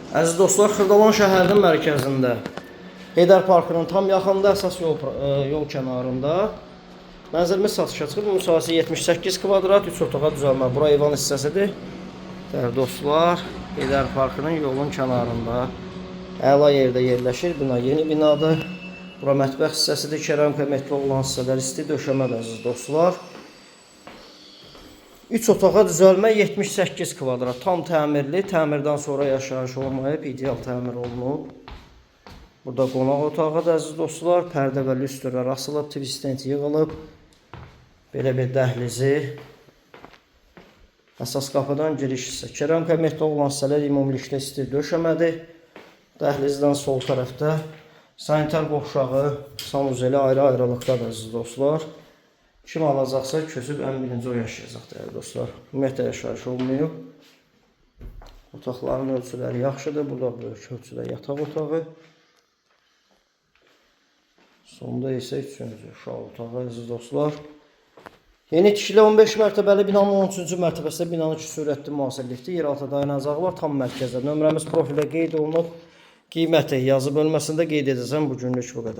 Əziz dostlar, Xırdalan şəhərinin mərkəzində, Heydər Parkının tam yaxınında, əsas yol kənarında mənzilimiz satışa çıxıb. Bu müsahibəsi 78 kvadrat, 3 otağa düzəlmə. Bura eyvan hissəsidir. Dəyərli dostlar, Heydər Parkının yolun kənarında əla yerdə yerləşir. Bina yeni binadır. Bura mətbəx hissəsidir. Keramika metli olan hissələr isti döşəmədir əziz dostlar. 3 otağa düzəlmə 78 kvadrat. Tam təmirli. Təmirdən sonra yaşayış olmayıb. İdeal təmir olunub. Burada qonaq otağı da əziz dostlar. Pərdə və lüstrlər asılıb. Twistent yığılıb. Belə bir dəhlizi. Əsas qapıdan giriş hissə. Keramika metli olan hissələr ümumilikdə isti döşəmədir. Dəhlizdən sol tərəfdə sanitar qovşağı, sanuzeli ayrı-ayrılıqdadır əziz dostlar. Kim alacaqsa köçüb ən birinci o yaşayacaq dəyərli dostlar. Ümumiyyətlə yaşayış olmayıb. Otaqların ölçüləri yaxşıdır. Burada böyük ölçüdə yataq otağı. Sonda isə üçüncü uşaq otağı əziz dostlar. Yeni tikili 15 mərtəbəli binanın 13-cü mərtəbəsində binanın sürətli müasirlikdə yeraltı dayanacağı var. Tam mərkəzdə. Nömrəmiz profildə qeyd olunub. Qiyməti yazı bölməsində qeyd edəcəm. Bugünlük bu qədər.